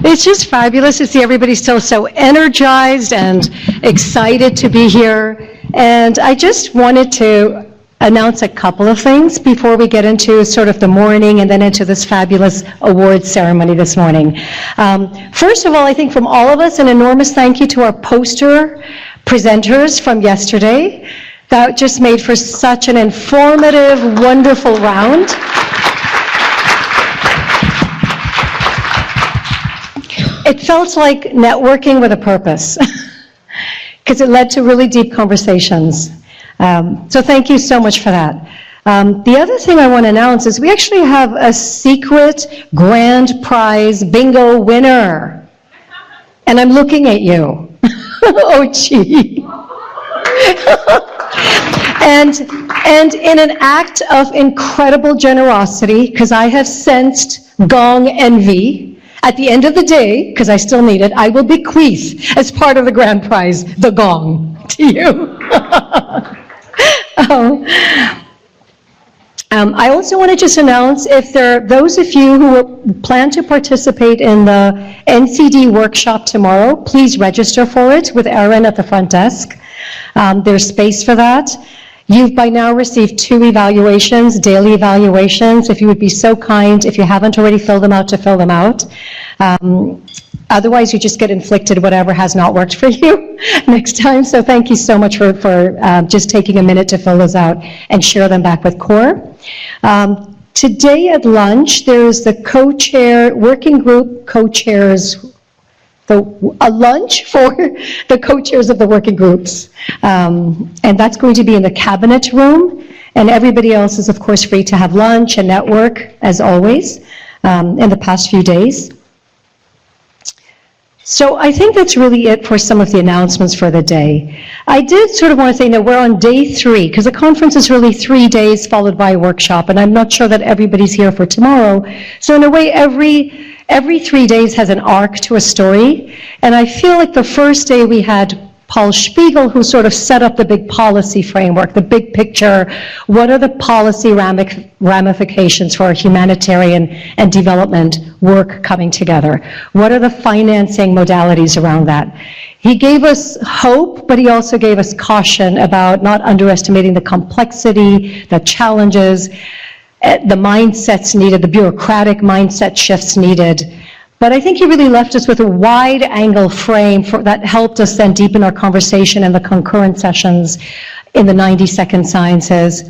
It's just fabulous to see everybody still so energized and excited to be here. And I just wanted to announce a couple of things before we get into sort of the morning and then into this fabulous awards ceremony this morning. First of all, I think from all of us, an enormous thank you to our poster presenters from yesterday. That just made for such an informative, wonderful round. It felt like networking with a purpose, because it led to really deep conversations. So thank you so much for that. The other thing I want to announce is we actually have a secret grand prize bingo winner. And I'm looking at you. Oh, gee. And in an act of incredible generosity, because I have sensed gong envy, at the end of the day, because I still need it, I will bequeath, as part of the grand prize, the gong to you. I also want to just announce, if there are those of you who plan to participate in the NCD workshop tomorrow, please register for it with Erin at the front desk. There's space for that. You've by now received 2 evaluations, daily evaluations. If you would be so kind, if you haven't already filled them out, to fill them out. Otherwise, you just get inflicted whatever has not worked for you next time. So thank you so much for just taking a minute to fill those out and share them back with CORE. Today at lunch, there's the co-chair, working group co-chairs, a lunch for the co-chairs of the working groups. And that's going to be in the cabinet room. And everybody else is, of course, free to have lunch and network, as always, in the past few days. So I think that's really it for some of the announcements for the day. I did sort of want to say that we're on day 3, because the conference is really 3 days followed by a workshop, and I'm not sure that everybody's here for tomorrow. So in a way, every 3 days has an arc to a story, and I feel like the first day we had Paul Spiegel, who sort of set up the big policy framework, the big picture. What are the policy ramifications for humanitarian and development work coming together? What are the financing modalities around that? He gave us hope, but he also gave us caution about not underestimating the complexity, the challenges, the mindsets needed, the bureaucratic mindset shifts needed. But I think he really left us with a wide-angle frame that helped us then deepen our conversation in the concurrent sessions in the 90-second sciences.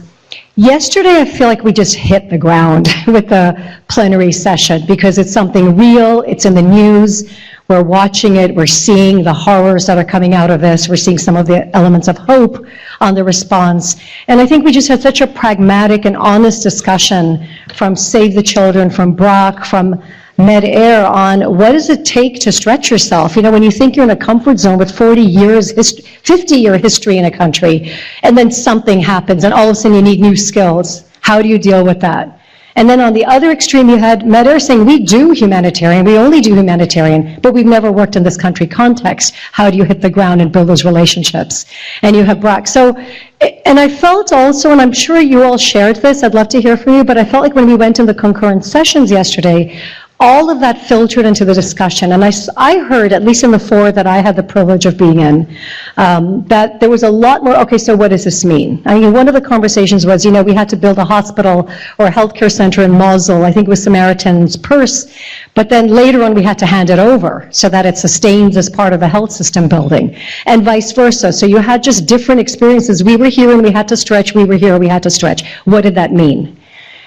Yesterday, I feel like we just hit the ground with the plenary session, because it's something real, it's in the news, we're watching it, we're seeing the horrors that are coming out of this, we're seeing some of the elements of hope on the response. And I think we just had such a pragmatic and honest discussion from Save the Children, from Brock, from Med-Air, on what does it take to stretch yourself? You know, when you think you're in a comfort zone with 40 years, 50-year history in a country, and then something happens and all of a sudden you need new skills. How do you deal with that? And then on the other extreme, you had Med-Air saying, we do humanitarian, we only do humanitarian, but we've never worked in this country context. How do you hit the ground and build those relationships? And you have Brock. So, and I felt also, and I'm sure you all shared this, I'd love to hear from you, but I felt like when we went in the concurrent sessions yesterday, all of that filtered into the discussion, and I heard, at least in the 4 that I had the privilege of being in, that there was a lot more, okay, so what does this mean? I mean, one of the conversations was, you know, we had to build a hospital or a healthcare center in Mosul, I think it was Samaritan's Purse, but then later on we had to hand it over so that it sustains as part of the health system building, and vice versa. So you had just different experiences. We were here and we had to stretch, we were here, we had to stretch. What did that mean?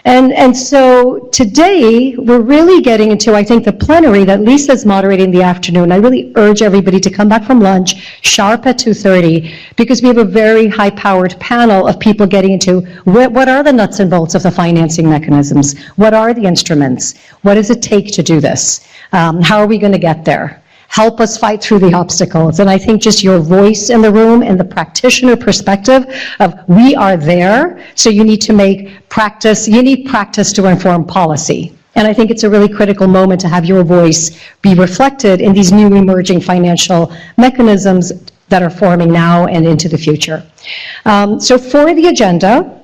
And so today, we're really getting into, I think, the plenary that Lisa's moderating the afternoon. I really urge everybody to come back from lunch sharp at 2:30, because we have a very high-powered panel of people getting into what are the nuts and bolts of the financing mechanisms? What are the instruments? What does it take to do this? How are we going to get there? Help us fight through the obstacles. And I think just your voice in the room and the practitioner perspective of we are there, so you need to make practice, you need practice to inform policy. And I think it's a really critical moment to have your voice be reflected in these new emerging financial mechanisms that are forming now and into the future. So for the agenda,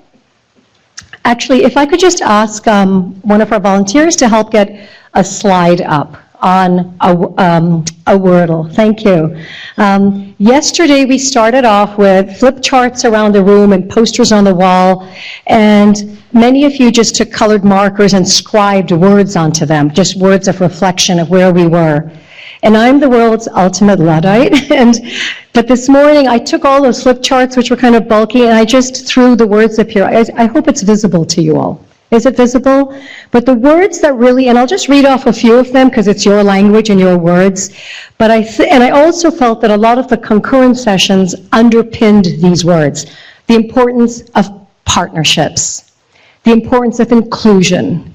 actually, if I could just ask one of our volunteers to help get a slide up. on a Wordle. Thank you. Yesterday we started off with flip charts around the room and posters on the wall, and many of you just took colored markers and scribed words onto them, just words of reflection of where we were. And I'm the world's ultimate Luddite, but this morning I took all those flip charts, which were kind of bulky, and I just threw the words up here. I hope it's visible to you all. Is it visible? But the words that really, and I'll just read off a few of them because it's your language and your words, but I also felt that a lot of the concurrent sessions underpinned these words. The importance of partnerships, the importance of inclusion,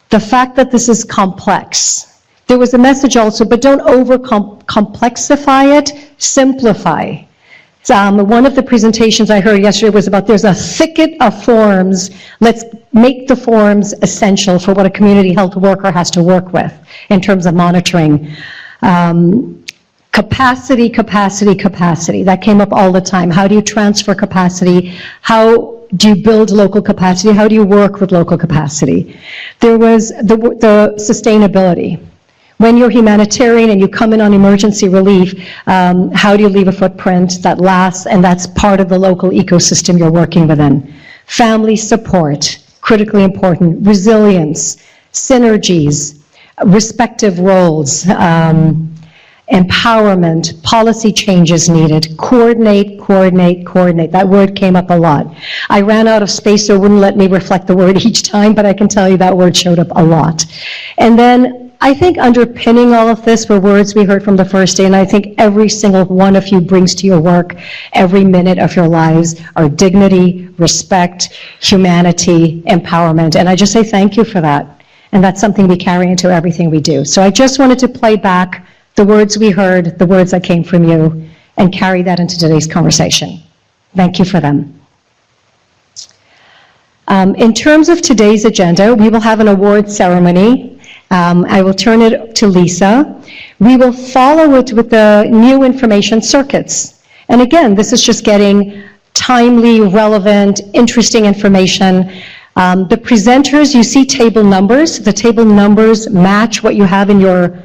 the fact that this is complex. There was a message also, but don't over-complexify it, simplify. One of the presentations I heard yesterday was about there's a thicket of forms. Let's make the forms essential for what a community health worker has to work with in terms of monitoring. Capacity, capacity, capacity. That came up all the time. How do you transfer capacity? How do you build local capacity? How do you work with local capacity? There was the sustainability. When you're humanitarian and you come in on emergency relief, how do you leave a footprint that lasts, and that's part of the local ecosystem you're working within? Family support, critically important. Resilience, synergies, respective roles, empowerment, policy changes needed, coordinate, coordinate, coordinate. That word came up a lot. I ran out of space, so it wouldn't let me reflect the word each time, but I can tell you that word showed up a lot. And then I think underpinning all of this were words we heard from the first day, and I think every single one of you brings to your work every minute of your lives are dignity, respect, humanity, empowerment, and I just say thank you for that. And that's something we carry into everything we do. So I just wanted to play back the words we heard, the words that came from you, and carry that into today's conversation. Thank you for them. In terms of today's agenda, we will have an award ceremony. I will turn it to Lisa. We will follow it with the new information circuits. And again, this is just getting timely, relevant, interesting information. The presenters, you see table numbers. The table numbers match what you have in your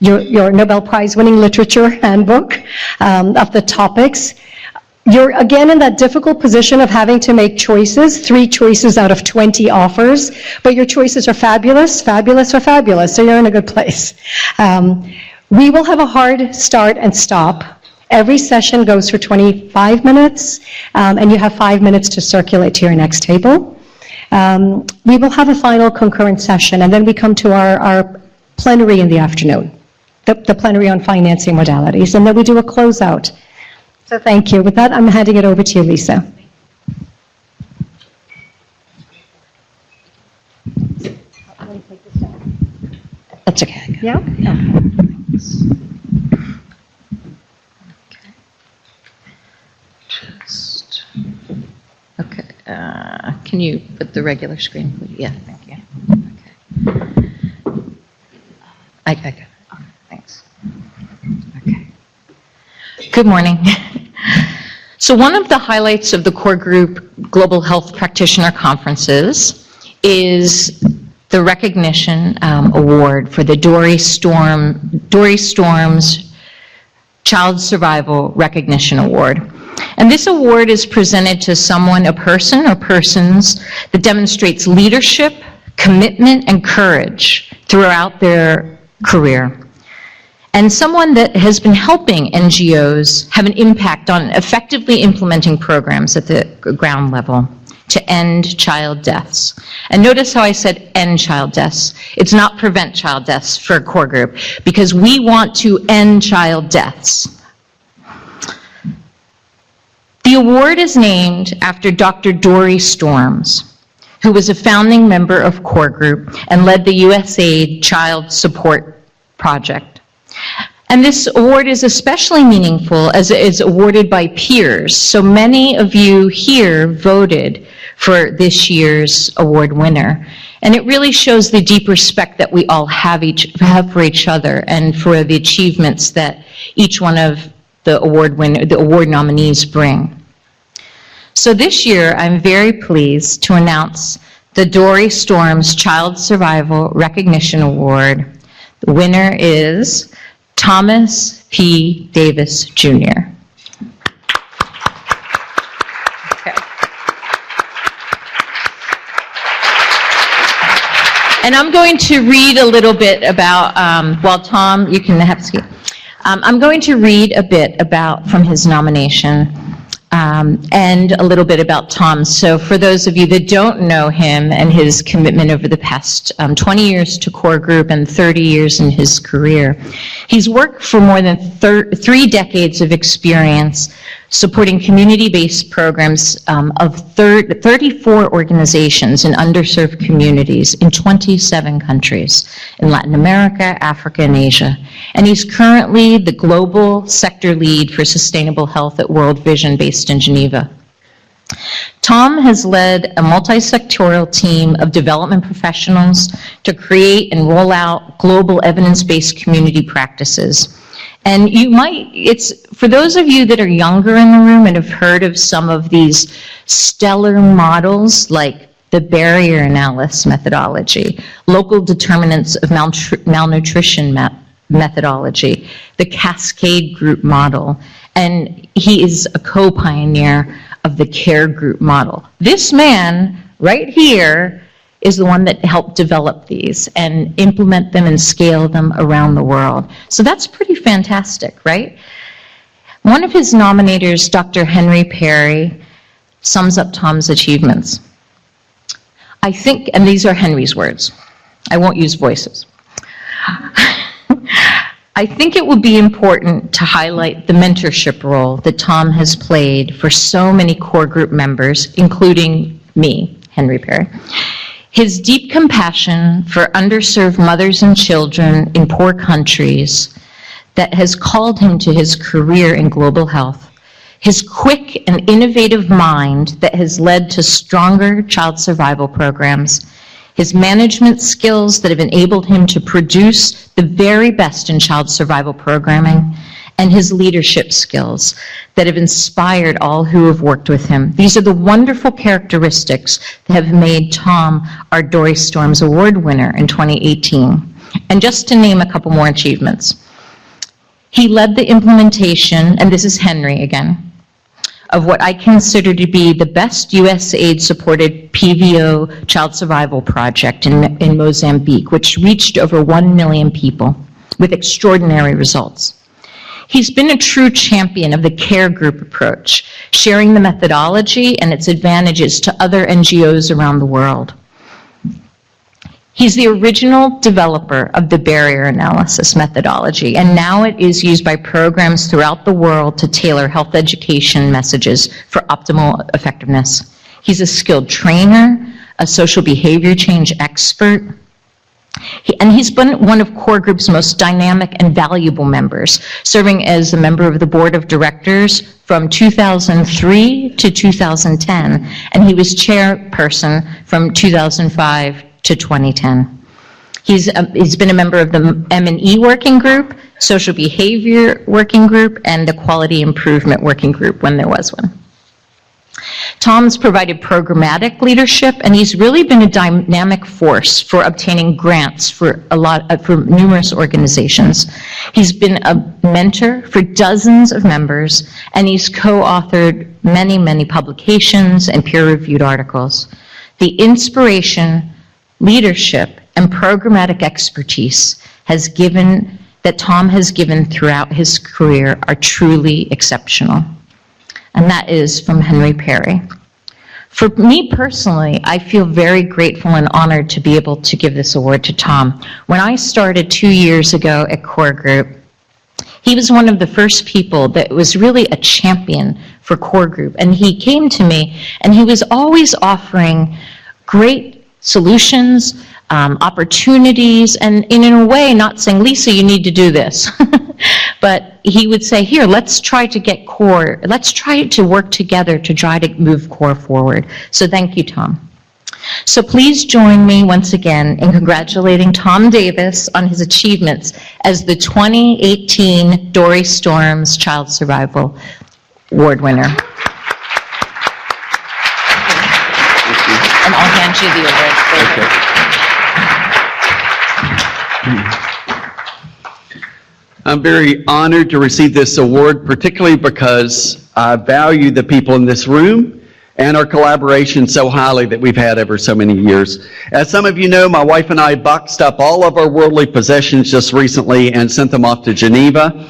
Nobel Prize winning literature handbook of the topics. You're again in that difficult position of having to make choices, 3 choices out of 20 offers, but your choices are fabulous, fabulous, or fabulous, so you're in a good place. We will have a hard start and stop. Every session goes for 25 minutes, and you have 5 minutes to circulate to your next table. We will have a final concurrent session, and then we come to our plenary in the afternoon, the plenary on financing modalities, and then we do a closeout. So thank you. With that, I'm handing it over to you, Lisa. That's okay. Yeah? Okay. Thanks. Okay. Can you put the regular screen, please? Yeah, thank you. Okay. I got it. Thanks. Okay. Good morning. So one of the highlights of the core group Global Health Practitioner Conferences is the recognition award for the Dory Storm's Child Survival Recognition Award. And this award is presented to someone, a person or persons that demonstrates leadership, commitment, and courage throughout their career. And someone that has been helping NGOs have an impact on effectively implementing programs at the ground level to end child deaths. And notice how I said end child deaths. It's not prevent child deaths for a core group, because we want to end child deaths. The award is named after Dr. Dory Storms, who was a founding member of core group and led the USAID Child Support Project. And this award is especially meaningful as it is awarded by peers. So many of you here voted for this year's award winner. And it really shows the deep respect that we all have for each other and for the achievements that each one of the award nominees bring. So this year, I'm very pleased to announce the Dory Storms Child Survival Recognition Award The winner is Thomas P. Davis, Jr. And I'm going to read a little bit about, well, Tom, you can have a seat. I'm going to read a bit about from his nomination and a little bit about Tom. So for those of you that don't know him and his commitment over the past 20 years to core group and 30 years in his career, he's worked for more than 3 decades of experience supporting community-based programs of 34 organizations in underserved communities in 27 countries in Latin America, Africa, and Asia. And he's currently the global sector lead for sustainable health at World Vision based in Geneva. Tom has led a multi-sectorial team of development professionals to create and roll out global evidence-based community practices. And you might, for those of you that are younger in the room and have heard of some of these stellar models like the barrier analysis methodology, local determinants of malnutrition methodology, the cascade group model, and he is a co-pioneer of the care group model. This man right here is the one that helped develop these and implement them and scale them around the world. So that's pretty fantastic, right? One of his nominators, Dr. Henry Perry, sums up Tom's achievements. I think, and these are Henry's words, I won't use voices. I think it would be important to highlight the mentorship role that Tom has played for so many core group members, including me, Henry Perry. His deep compassion for underserved mothers and children in poor countries that has called him to his career in global health, his quick and innovative mind that has led to stronger child survival programs, his management skills that have enabled him to produce the very best in child survival programming, and his leadership skills that have inspired all who have worked with him. These are the wonderful characteristics that have made Tom our Dory Storms Award winner in 2018. And just to name a couple more achievements. He led the implementation, and this is Henry again, of what I consider to be the best USAID-supported PVO child survival project in Mozambique, which reached over 1 million people with extraordinary results. He's been a true champion of the care group approach, sharing the methodology and its advantages to other NGOs around the world. He's the original developer of the barrier analysis methodology, and now it is used by programs throughout the world to tailor health education messages for optimal effectiveness. He's a skilled trainer, a social behavior change expert, and he's been one of Core Group's most dynamic and valuable members, serving as a member of the board of directors from 2003 to 2010, and he was chairperson from 2005 to 2010. He's been a member of the M&E working group, social behavior working group, and the quality improvement working group when there was one. Tom's provided programmatic leadership, and he's really been a dynamic force for obtaining grants for numerous organizations. He's been a mentor for dozens of members, and he's co-authored many, many publications and peer-reviewed articles. The inspiration, leadership, and programmatic expertise that Tom has given throughout his career are truly exceptional. And that is from Henry Perry. For me personally, I feel very grateful and honored to be able to give this award to Tom. When I started 2 years ago at Core Group, he was one of the first people that was really a champion for Core Group. And he came to me, and he was always offering great solutions, opportunities, and in a way not saying, Lisa, you need to do this. But he would say, here, let's try to get Core, let's try to work together to try to move Core forward. So thank you, Tom. So please join me once again in congratulating Tom Davis on his achievements as the 2018 Dory Storms Child Survival Award winner. And I'll hand you the award. I'm very honored to receive this award, particularly because I value the people in this room and our collaboration so highly that we've had over so many years. As some of you know, my wife and I boxed up all of our worldly possessions just recently and sent them off to Geneva,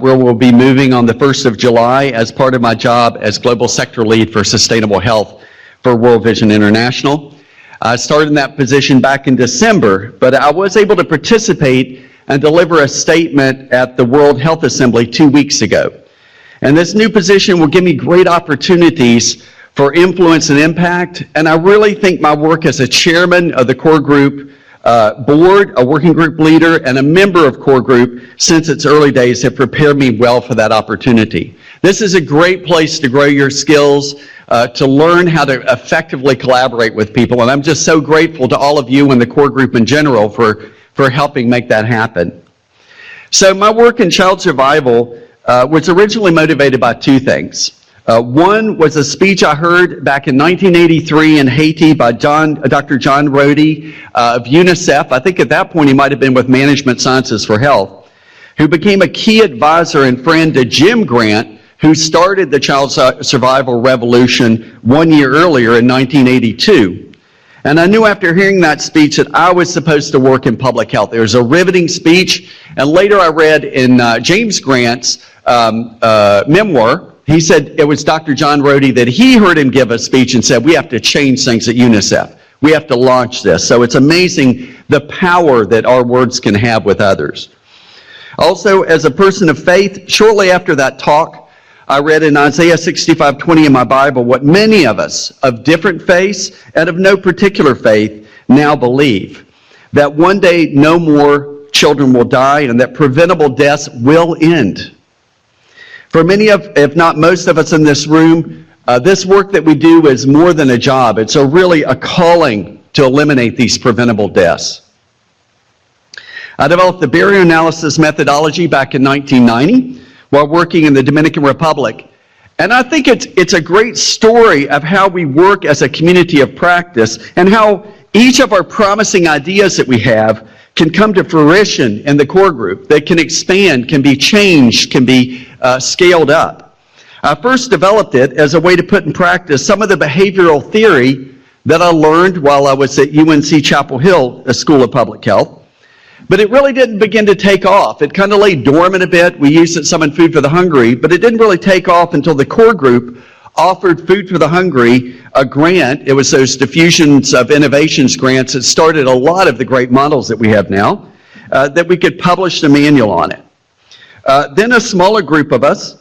where we'll be moving on the 1st of July as part of my job as Global Sector Lead for Sustainable Health for World Vision International. I started in that position back in December, but I was able to participate and deliver a statement at the World Health Assembly 2 weeks ago. And this new position will give me great opportunities for influence and impact, and I really think my work as a chairman of the core group board, a working group leader, and a member of core group since its early days have prepared me well for that opportunity. This is a great place to grow your skills, to learn how to effectively collaborate with people, and I'm just so grateful to all of you and the core group in general for helping make that happen. So my work in child survival was originally motivated by two things. One was a speech I heard back in 1983 in Haiti by Dr. John Rody of UNICEF. I think at that point he might have been with Management Sciences for Health, who became a key advisor and friend to Jim Grant, who started the child survival revolution 1 year earlier in 1982. And I knew after hearing that speech that I was supposed to work in public health. It was a riveting speech, and later I read in James Grant's memoir, he said it was Dr. John Rody that he heard him give a speech and said, we have to change things at UNICEF. We have to launch this. So it's amazing the power that our words can have with others. Also, as a person of faith, shortly after that talk, I read in Isaiah 65:20 in my Bible what many of us of different faiths and of no particular faith now believe, that one day no more children will die and that preventable deaths will end. For many of, if not most of us in this room, this work that we do is more than a job. It's really a calling to eliminate these preventable deaths. I developed the barrier analysis methodology back in 1990 while working in the Dominican Republic. And I think it's a great story of how we work as a community of practice and how each of our promising ideas that we have can come to fruition in the core group. They can expand, can be changed, can be scaled up. I first developed it as a way to put in practice some of the behavioral theory that I learned while I was at UNC Chapel Hill, a School of Public Health. But it really didn't begin to take off. It kind of lay dormant a bit. We used it some in Food for the Hungry, but it didn't really take off until the core group offered Food for the Hungry a grant. It was those Diffusions of Innovations grants that started a lot of the great models that we have now, that we could publish the manual on it. Then a smaller group of us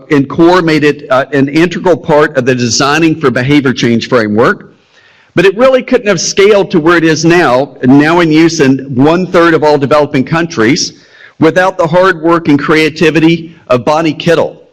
in CORE made it an integral part of the Designing for Behavior Change framework, but it really couldn't have scaled to where it is now in use in 1/3 of all developing countries, without the hard work and creativity of Bonnie Kittle,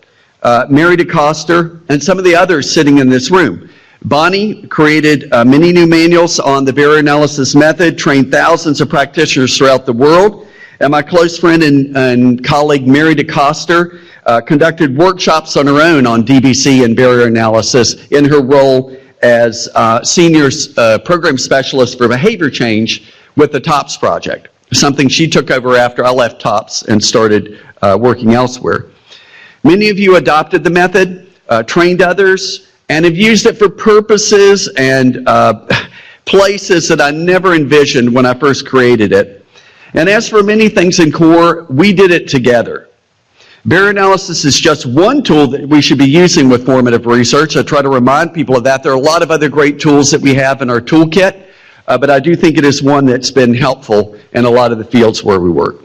Mary DeCoster, and some of the others sitting in this room. Bonnie created many new manuals on the barrier analysis method, trained thousands of practitioners throughout the world, and my close friend and colleague Mary DeCoster conducted workshops on her own on DBC and barrier analysis in her role as senior program specialist for behavior change with the TOPS project, something she took over after I left TOPS and started working elsewhere. Many of you adopted the method, trained others, and have used it for purposes and places that I never envisioned when I first created it. And as for many things in CORE, we did it together. Barrier analysis is just one tool that we should be using with formative research. I try to remind people of that. There are a lot of other great tools that we have in our toolkit, but I do think it is one that's been helpful in a lot of the fields where we work.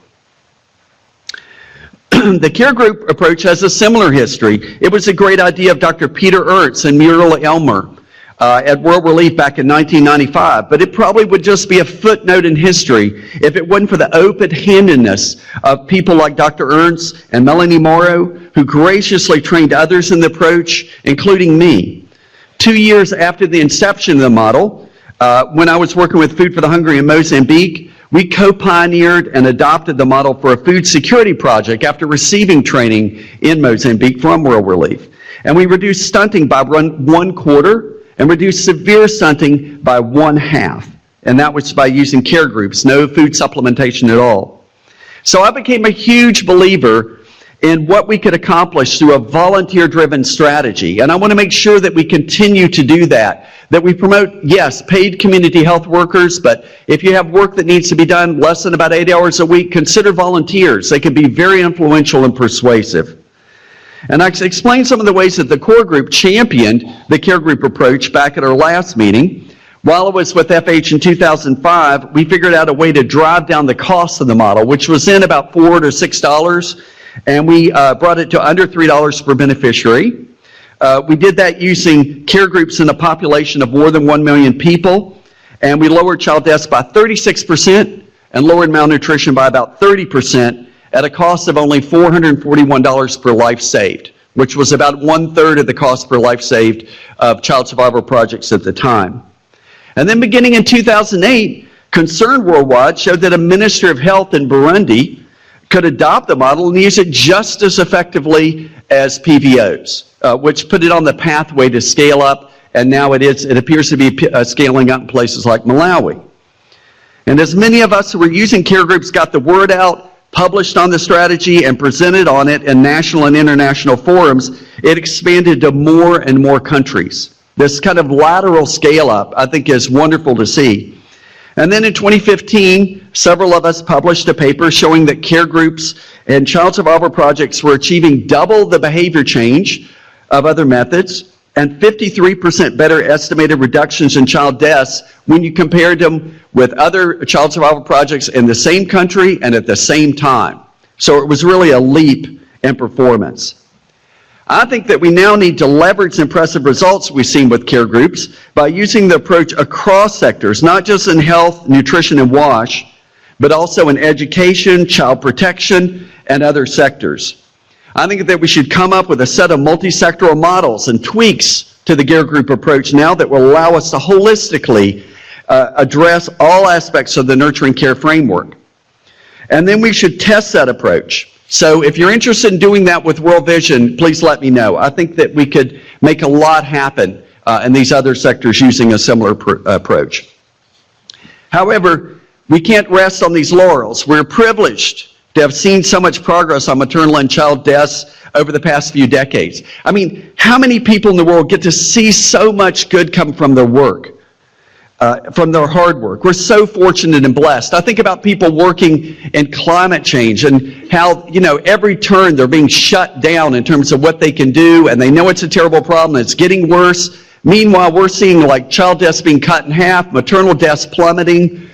The care group approach has a similar history. It was a great idea of Dr. Peter Ernst and Muriel Elmer at World Relief back in 1995, but it probably would just be a footnote in history if it wasn't for the open-handedness of people like Dr. Ernst and Melanie Morrow, who graciously trained others in the approach, including me. 2 years after the inception of the model, when I was working with Food for the Hungry in Mozambique, we co-pioneered and adopted the model for a food security project after receiving training in Mozambique from World Relief. And we reduced stunting by 1/4 and reduced severe stunting by 1/2. And that was by using care groups, no food supplementation at all. So I became a huge believer in what we could accomplish through a volunteer-driven strategy. And I want to make sure that we continue to do that we promote, yes, paid community health workers, but if you have work that needs to be done less than about 8 hours a week, consider volunteers. They can be very influential and persuasive. And I explained some of the ways that the core group championed the care group approach back at our last meeting. While I was with FH in 2005, we figured out a way to drive down the cost of the model, which was then about $4 to $6, and we brought it to under $3 per beneficiary. We did that using care groups in a population of more than 1 million people, and we lowered child deaths by 36% and lowered malnutrition by about 30% at a cost of only $441 per life saved, which was about 1/3 of the cost per life saved of child survival projects at the time. And then beginning in 2008, Concern Worldwide showed that a Minister of Health in Burundi could adopt the model and use it just as effectively as PVOs, which put it on the pathway to scale up, and now it appears to be scaling up in places like Malawi. And as many of us who were using care groups got the word out, published on the strategy, and presented on it in national and international forums, it expanded to more and more countries. This kind of lateral scale up, I think, is wonderful to see. And then in 2015, several of us published a paper showing that care groups and child survival projects were achieving double the behavior change of other methods and 53% better estimated reductions in child deaths when you compared them with other child survival projects in the same country and at the same time. So it was really a leap in performance. I think that we now need to leverage the impressive results we've seen with care groups by using the approach across sectors, not just in health, nutrition, and WASH, but also in education, child protection, and other sectors. I think that we should come up with a set of multi-sectoral models and tweaks to the care group approach now that will allow us to holistically address all aspects of the nurturing care framework. And then we should test that approach. So if you're interested in doing that with World Vision, please let me know. I think that we could make a lot happen in these other sectors using a similar approach. However, we can't rest on these laurels. We're privileged to have seen so much progress on maternal and child deaths over the past few decades. I mean, how many people in the world get to see so much good come from their work? From their hard work. We're so fortunate and blessed. I think about people working in climate change and how, every turn they're being shut down in terms of what they can do, and they know it's a terrible problem, it's getting worse. Meanwhile, we're seeing like child deaths being cut in half, maternal deaths plummeting,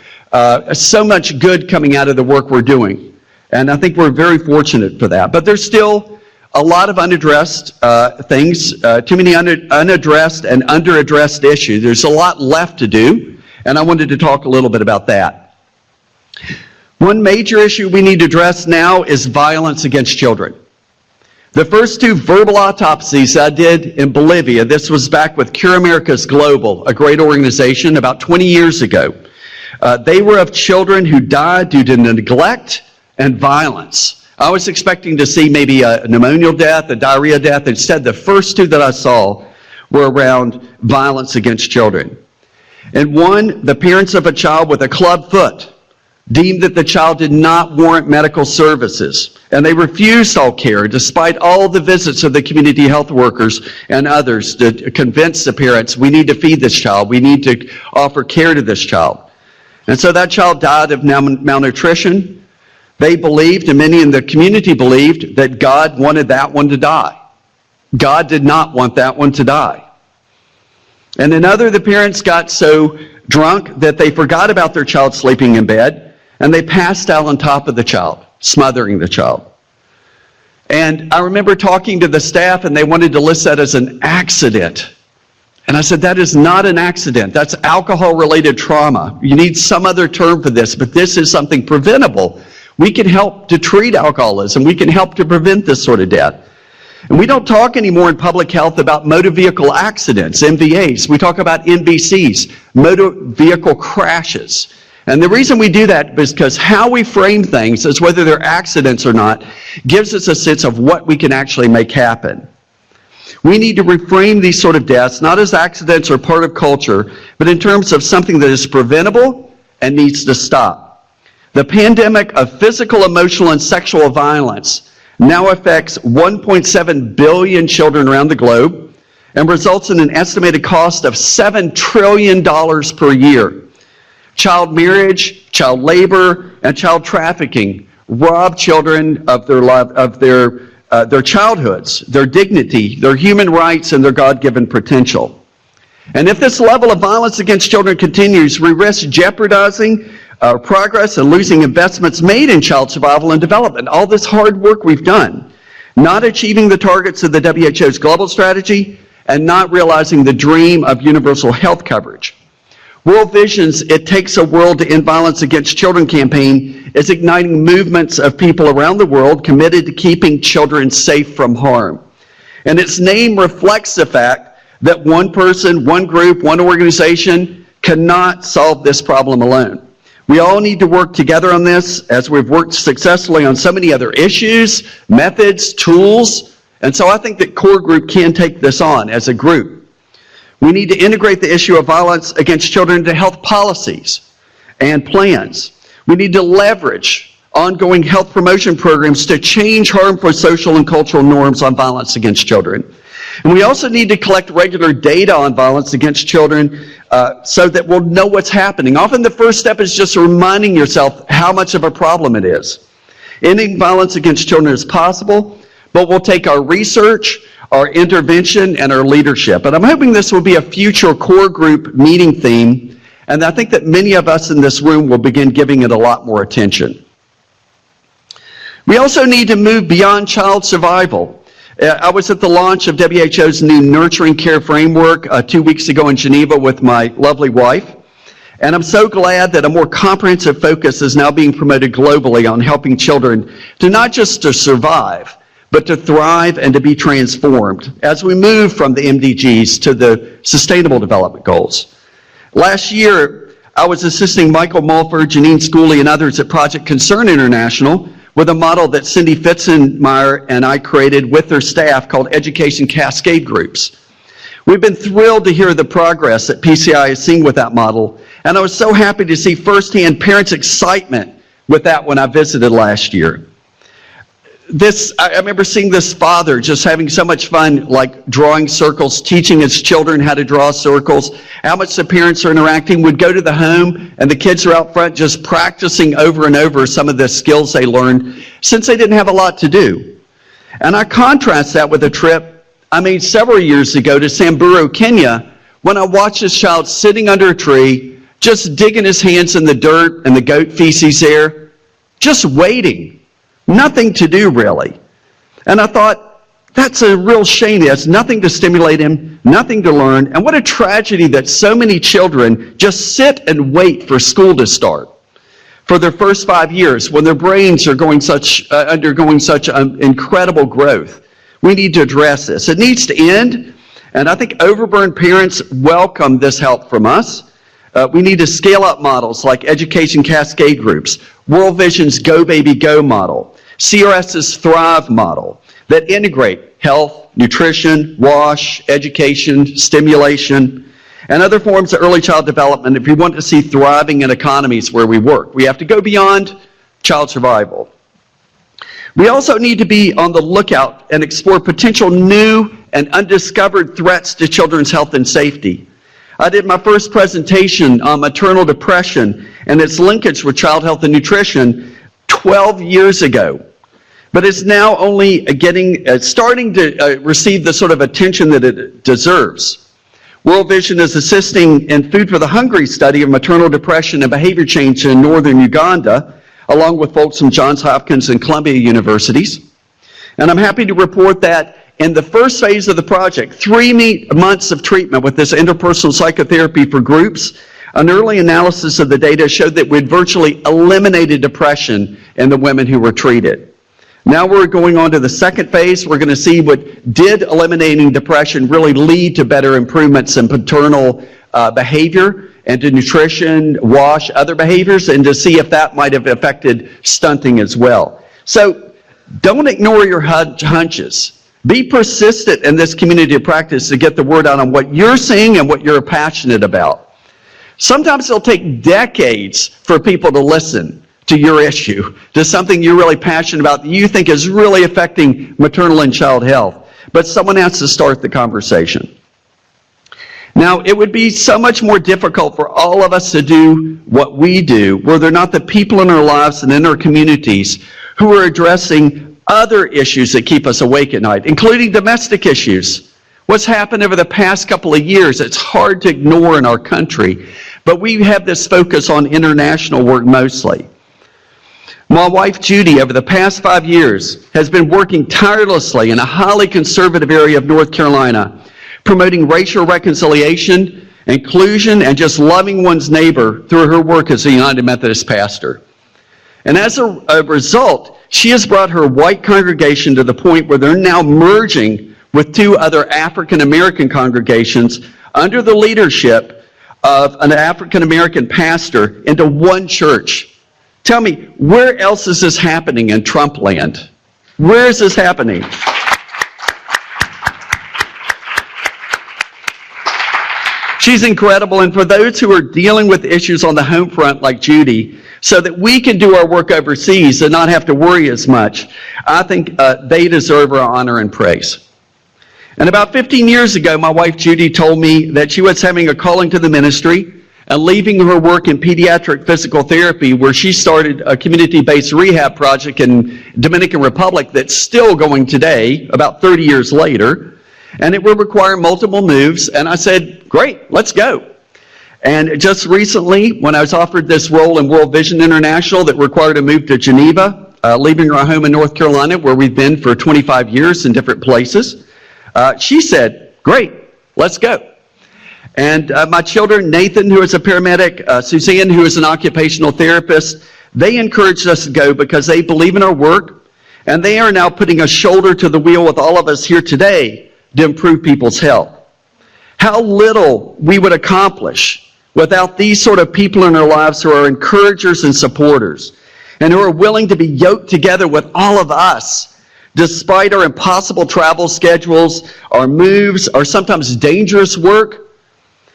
so much good coming out of the work we're doing. And I think we're very fortunate for that. But there's still a lot of unaddressed things, too many unaddressed and underaddressed issues. There's a lot left to do, and I wanted to talk a little bit about that. One major issue we need to address now is violence against children. The first 2 verbal autopsies I did in Bolivia, this was back with Cure Americas Global, a great organization, about 20 years ago. They were of children who died due to neglect and violence. I was expecting to see maybe a pneumonial death, a diarrhea death. Instead, the first 2 that I saw were around violence against children. And one, the parents of a child with a club foot deemed that the child did not warrant medical services, and they refused all care despite all the visits of the community health workers and others to convince the parents, we need to feed this child, we need to offer care to this child. And so that child died of malnutrition. They believed, and many in the community believed, that God wanted that one to die. God did not want that one to die. And another, the parents got so drunk that they forgot about their child sleeping in bed, and they passed out on top of the child, smothering the child. And I remember talking to the staff, and they wanted to list that as an accident. And I said, that is not an accident. That's alcohol-related trauma. You need some other term for this, but this is something preventable. We can help to treat alcoholism. We can help to prevent this sort of death. And we don't talk anymore in public health about motor vehicle accidents, MVAs. We talk about MVCs, motor vehicle crashes. And the reason we do that is because how we frame things, as whether they're accidents or not, gives us a sense of what we can actually make happen. We need to reframe these sort of deaths, not as accidents or part of culture, but in terms of something that is preventable and needs to stop. The pandemic of physical, emotional, and sexual violence now affects 1.7 billion children around the globe and results in an estimated cost of $7 trillion per year. Child marriage, child labor, and child trafficking rob children of their childhoods, their dignity, their human rights, and their God-given potential. And if this level of violence against children continues, we risk jeopardizing our progress and losing investments made in child survival and development. All this hard work we've done, not achieving the targets of the WHO's global strategy, and not realizing the dream of universal health coverage. World Vision's It Takes a World to End Violence Against Children campaign is igniting movements of people around the world committed to keeping children safe from harm. And its name reflects the fact that one person, one group, one organization cannot solve this problem alone. We all need to work together on this, as we've worked successfully on so many other issues, methods, tools, and so I think that Core Group can take this on as a group. We need to integrate the issue of violence against children into health policies and plans. We need to leverage ongoing health promotion programs to change harmful social and cultural norms on violence against children. And we also need to collect regular data on violence against children so that we'll know what's happening. Often the first step is just reminding yourself how much of a problem it is. Ending violence against children is possible, but we'll take our research, our intervention, and our leadership. And I'm hoping this will be a future Core Group meeting theme, and I think that many of us in this room will begin giving it a lot more attention. We also need to move beyond child survival. I was at the launch of WHO's new Nurturing Care Framework 2 weeks ago in Geneva with my lovely wife, and I'm so glad that a more comprehensive focus is now being promoted globally on helping children to not just to survive, but to thrive and to be transformed as we move from the MDGs to the Sustainable Development Goals. Last year, I was assisting Michael Mulford, Janine Schooley, and others at Project Concern International with a model that Cindy Fitzenmeyer and I created with their staff called Education Cascade Groups. We've been thrilled to hear the progress that PCI is seeing with that model, and I was so happy to see firsthand parents' excitement with that when I visited last year. I remember seeing this father just having so much fun, like drawing circles, teaching his children how to draw circles, how much the parents are interacting. Would go to the home, and the kids are out front just practicing over and over some of the skills they learned since they didn't have a lot to do. And I contrast that with a trip I made several years ago to Samburu, Kenya, when I watched this child sitting under a tree, just digging his hands in the dirt and the goat feces there, just waiting. Nothing to do, really. And I thought, that's a real shame. He has nothing to stimulate him, nothing to learn. And what a tragedy that so many children just sit and wait for school to start for their first 5 years when their brains are undergoing such incredible growth. We need to address this. It needs to end. And I think overburdened parents welcome this help from us. We need to scale up models like Education Cascade Groups, World Vision's Go Baby Go model, CRS's Thrive model that integrate health, nutrition, WASH, education, stimulation, and other forms of early child development if we want to see thriving in economies where we work. We have to go beyond child survival. We also need to be on the lookout and explore potential new and undiscovered threats to children's health and safety. I did my first presentation on maternal depression and its linkage with child health and nutrition 12 years ago. But it's now only starting to receive the sort of attention that it deserves. World Vision is assisting in Food for the Hungry study of maternal depression and behavior change in northern Uganda, along with folks from Johns Hopkins and Columbia universities. And I'm happy to report that in the first phase of the project, 3 months of treatment with this interpersonal psychotherapy for groups, an early analysis of the data showed that we'd virtually eliminated depression in the women who were treated. Now we're going on to the second phase. We're going to see what did eliminating depression really lead to better improvements in paternal behavior and to nutrition, WASH, other behaviors, and to see if that might have affected stunting as well. So don't ignore your hunches. Be persistent in this community of practice to get the word out on what you're seeing and what you're passionate about. Sometimes it'll take decades for people to listen to your issue, to something you're really passionate about that you think is really affecting maternal and child health. But someone has to start the conversation. Now, it would be so much more difficult for all of us to do what we do were there not the people in our lives and in our communities who are addressing other issues that keep us awake at night, including domestic issues. What's happened over the past couple of years, it's hard to ignore in our country, but we have this focus on international work mostly. My wife, Judy, over the past 5 years, has been working tirelessly in a highly conservative area of North Carolina, promoting racial reconciliation, inclusion, and just loving one's neighbor through her work as a United Methodist pastor. And as a result, she has brought her white congregation to the point where they're now merging with 2 other African American congregations under the leadership of an African American pastor into one church. Tell me, where else is this happening in Trump land? Where is this happening? She's incredible, and for those who are dealing with issues on the home front like Judy, so that we can do our work overseas and not have to worry as much, I think they deserve our honor and praise. And about 15 years ago, my wife Judy told me that she was having a calling to the ministry and leaving her work in pediatric physical therapy, where she started a community-based rehab project in Dominican Republic that's still going today, about 30 years later. And it would require multiple moves, and I said, great, let's go. And just recently, when I was offered this role in World Vision International that required a move to Geneva, leaving our home in North Carolina, where we've been for 25 years in different places, she said, great, let's go. And my children, Nathan, who is a paramedic, Suzanne, who is an occupational therapist, they encouraged us to go because they believe in our work, and they are now putting a shoulder to the wheel with all of us here today to improve people's health. How little we would accomplish without these sort of people in our lives who are encouragers and supporters, and who are willing to be yoked together with all of us, despite our impossible travel schedules, our moves, our sometimes dangerous work.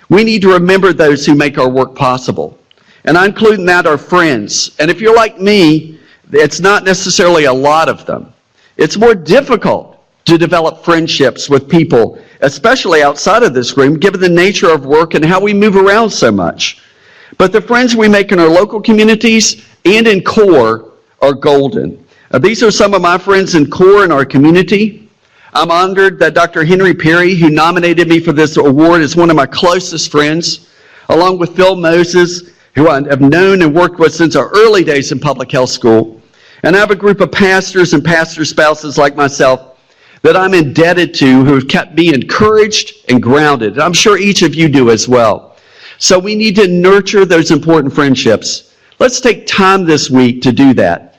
We need to remember those who make our work possible. And I include in that our friends. And if you're like me, it's not necessarily a lot of them. It's more difficult to develop friendships with people, especially outside of this room, given the nature of work and how we move around so much. But the friends we make in our local communities and in CORE are golden. These are some of my friends in CORE in our community. I'm honored that Dr. Henry Perry, who nominated me for this award, is one of my closest friends, along with Phil Moses, who I have known and worked with since our early days in public health school. And I have a group of pastors and pastor spouses like myself that I'm indebted to, who have kept me encouraged and grounded. And I'm sure each of you do as well. So we need to nurture those important friendships. Let's take time this week to do that.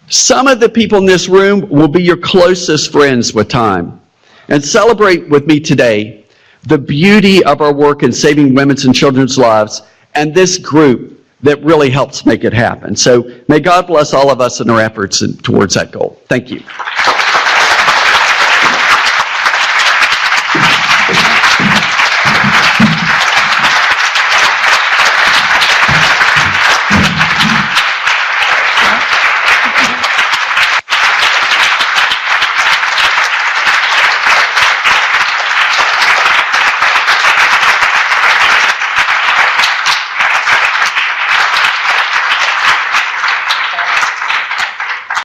Some of the people in this room will be your closest friends with time. And celebrate with me today the beauty of our work in saving women's and children's lives, and this group that really helps make it happen. So may God bless all of us in our efforts towards that goal. Thank you.